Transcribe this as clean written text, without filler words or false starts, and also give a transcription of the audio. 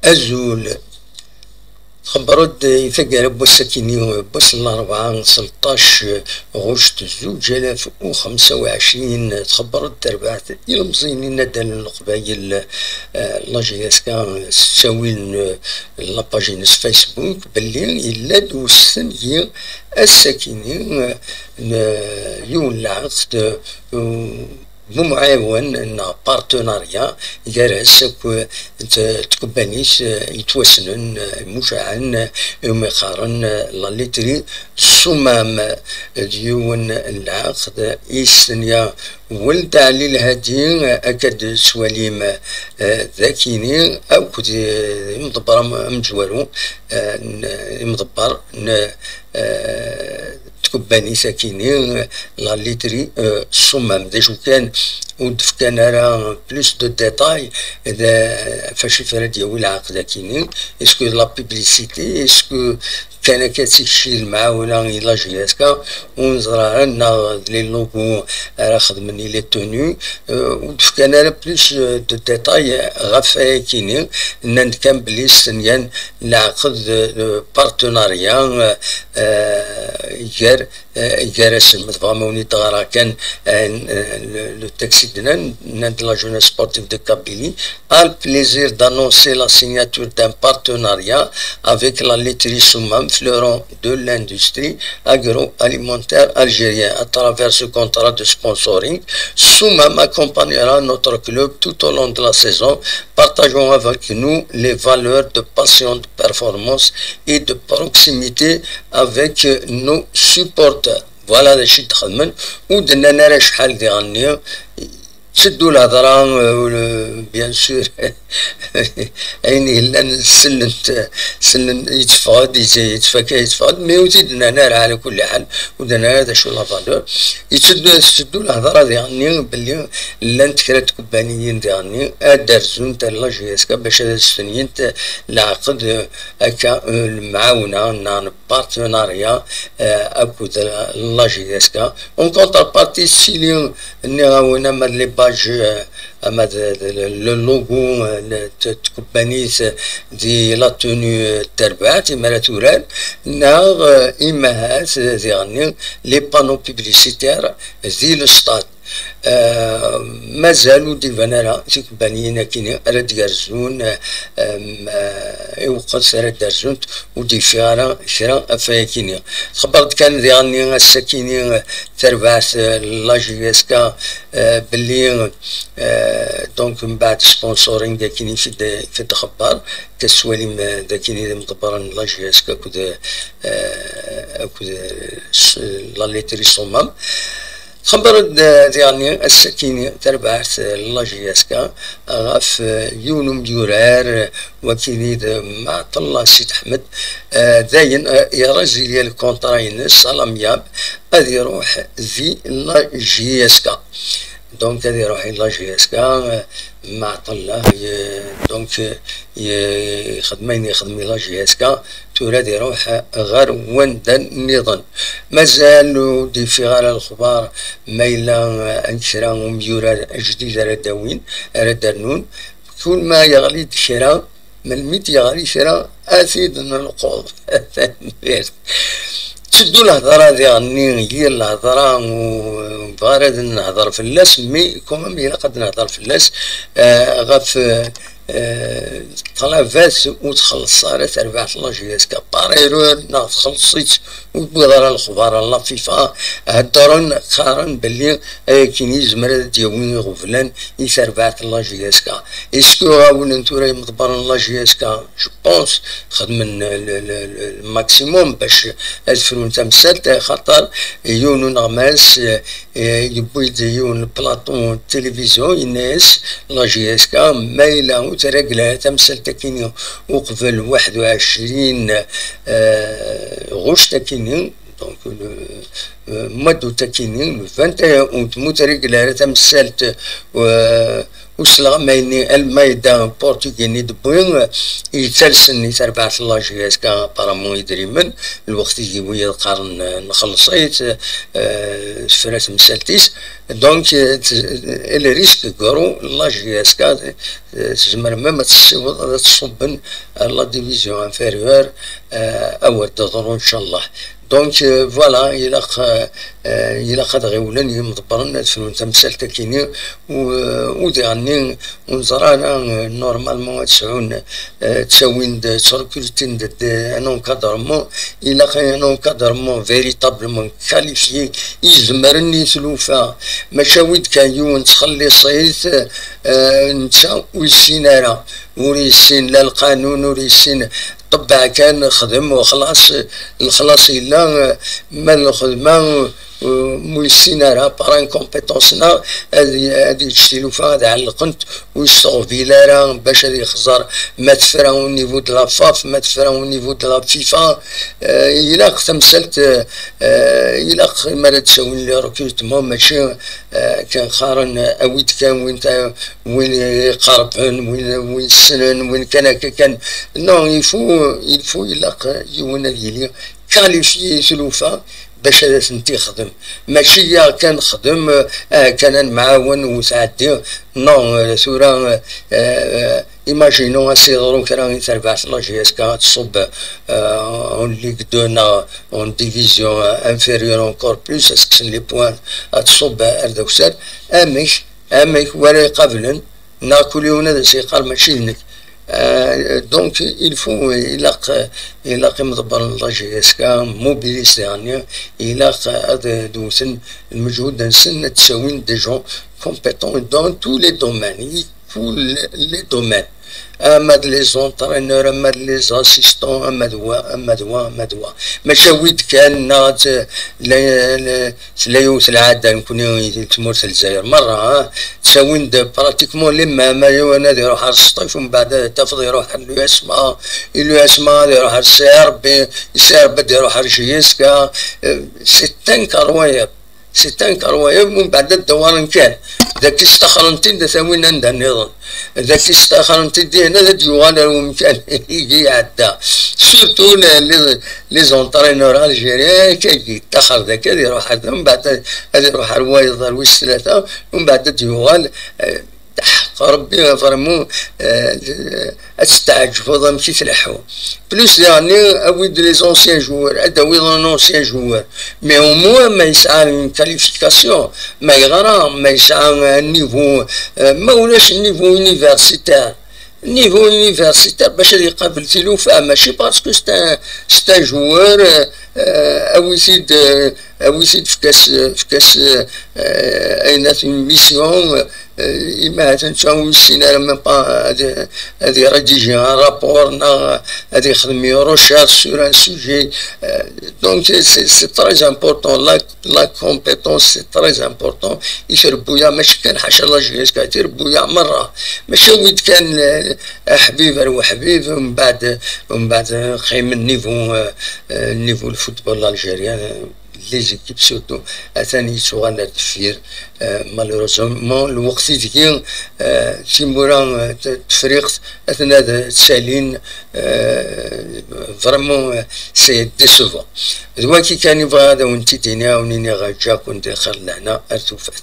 أزول خبرت يفقر بوسكيني بوس الأربعة 16 غشت 2025 تخبرت تربعت يلمزيني ندى القبايل لاجيسكا ساوين لاباجينس فيسبوك باللي إلا دوستن هي السكيني يون العقد بمعاون ان بارتناريا جالس تكبانيس يتوسنن مشاعن يمقارن لاليتري صمام ديون العقد إستنيا ولد علي الهادي أكد سواليم ذاكيني أو كد مدبر مجوالو مدبر تكباني ساكيني لا ليتري الصمام داجو كان ودف كان راه بلوس دو ديتاي فاش يفرد ديال العقد كاينين اسكو لا بيبليسيتي اسكو كان كتشي المعاونه الى جياسكا ونزرع لنا لي لوغو راه خدمني لي توني ودف كان راه بلوس دو ديتاي غافا كاينين ان كان بلي سنيان العقد بارتناريا جارس المتفاهموني تغارا كان لو تاكسي دنا ناد لا جونيس سبورتيف دو كابيلي a le plaisir d'annoncer la signature d'un partenariat avec la laiterie Soumam, fleuron de l'industrie agroalimentaire algérienne. À travers ce contrat de sponsoring, Soumam accompagnera notre club tout au long de la saison, partageant avec nous les valeurs de passion, de performance et de proximité avec nos supporters. Voilà les chiffres de ودنا نرى شحال ديال تشدوا الهضره بيان سور عيني الا سلن يتفقد يتفقد مي وزيدنا نار على كل حال ودنا هذا شو لا فالور يتشدوا الهضره ديالني باللي لان تكرات كبانيين ديالني دارزون تاع لا جيسكا باش هذا السنين العقد هكا المعاونه نان بارتناريا اكو لا جيسكا اون كونتر بارتي سيليون اني غاونا مال لي باج اما لو لوغو تكبانيس دي لا توني تربعات اما لا تورال ناغ اما هات ديالني لي بانو بيبليسيتير دي لو ستاد مازالوا ديفانالا تكبانيين كيني راه ديارزون يوقف راه دارزون ودي شارع افاكيني خبرت كان ديالني السكيني تربعت لا جيسكا باللي دونك من بعد سبونسورينغ داكيني في الخبار كسواليم داكيني مدبر لا جيسكا كود لا ليتري صمام خبر ديالني السكيني تربعت لا جياسكا غاف يونم ديورار وكينيد مع طلا سيد احمد داين يا راجل ديال الكونتراين سلامياب غادي يروح في لا جياسكا دونك غادي يروح لا جياسكا مع طلاه دونك يخدم لا جياسكا توراد يروح غير وندا النظام مازال دي في غير الخبار مايلا انشرا وميورا جديدة رداوين ردرنون كل ما يغلي شراء من ميت يغلي شراء أسيد من القوض تشدو الهضره ديالني هي الهضره وبغيت نهضر في اللاس مي كومام الا قد نهضر في اللاس غاف طلافات وتخلص صارت ربعت لا جياسكا باريرور خلصيت وبغير الخبار لا فيفا هدرون قارن باللي كاين زمرة ديالي غفلان يسربعت لا جياسكا اسكو غاون نتورا مدبر لا جياسكا جو بونس خدم الماكسيموم باش الفرون تمثلت خاطر يونو نغماس يبويد يون بلاطون التلفزيون الناس لا جياسكا مايله وترقلها تمثلت كينيو وقبل 21 غش تكيني دونك مدو تكيني 21 اوت مترقلها تمثلت وصلا ما يدا بورتوغيني دبوين يتلسن يتربع الله جياس كا بارامون يدري من الوقت يجي ويا القرن نخلصيت فرات مسالتيس دونك الريسك كورو الله جياس كا تزمر ما تصب لا ديفيزيون انفيريور او تضرو ان شاء الله. دونك فوالا إلا قد غيولن يمضبرن تفنون تمثال تكيني وديعني ونزرانا نورمالمون تساوين تركولتين ان انكادرمون إلا ان انكادرمون فيريتابلمون كاليفيي يزمرني تلوفا مشاويد كايون تخلي صيت نتا ويسينارا وريسين لا القانون وريسين طبعا كان خدم وخلاص الخلاص إلا ما الخدمة مويسينا باران كومبيتونسنا هادي تشتيلو فيها هادي علقنت ويستغفي لارا باش هادي يخزر ما تفرا او نيفو دو لا فاف ما تفرا او نيفو دو لا فيفا إلا تمثلت إلا ما تسوي لي ركروتمون ماشي كان خارن اويت كان وين يقربن وين السنن وين كان نو يلفو إلا يونا ليلي كاليفيي سلوفا باش هذا سنتي خدم ماشي كان خدم كان معاون وساعدي نو سورة ايماجينو اسيدرو كرا يتربع لا جي اس كا تصب اون ليغ دو نا اون ديفيزيون انفيريور انكور بلوس اسكسن لي بوان تصب اردوسات امك ولا قبلا ناكل هنا سيقال ماشي لك. دونك il يلاق مدبر الله جيسكا موبيليس يعني يلاق هذا دوسن المجهود نسن تساوين دي جون كومبيتون دون تو لي دومين كل لي دومين اماد لي زونترينور اماد لي زاسيستون اماد دوا مشاويد كان نات سلايوس العاده نكون تمورت الجزائر مره تساوين براتيكمون لما ما يوانا يروح على السطيف ومن بعد تفضي يروح على اليوسما يروح على السيرب يروح على جيسكا ستان كروايب ومن بعد الدوار كان ذاك استخرنتين دا ثاوين عندها النظام ذاك استخرنتين دي هنا ديوغالا ومكان يجي عدا سورتو لي زونترينور الجيريان كيجي تاخر ذاك هذا يروح هذا ومن بعد هذا يروح على الوايض الويس ثلاثة ومن بعد ديوغال ربي فرمو استعجب هذا مشي تلحو بلوس يعني اويد لي زونسيان جوار هذا ويض لونسيان جوار مي او موا ما يسعى كاليفيكاسيون ما يغرى ما يسعى نيفو ما ولاش نيفو يونيفرسيتير باش يقابل تلوفا ماشي باسكو ستا جوار اويسيد في كاس اينات ميسيون إما تنشاو السيناريو ميم با هادي ريديجي ان رابور هادي يخدم روشيرش سور ان سوجي دونك سي تري امبورطون لا كومبيتونس سي تري امبورطون يشربويا ماشي كان حاشا لا جيس كيربويا مرة ماشي ويد كان حبيب وحبيب ومن بعد خيم النيفو الفوتبول الجيريان لي زيكيب سورتو اثاني سوغانا تفير مالوروزمون الوقت يجي تيمورا تفريق اثناء تسالين فريمون سي ديسوفون دواكي كان يبغى هذا وانتي دينا ونيني غاجا كنت خلعنا ارتوفات.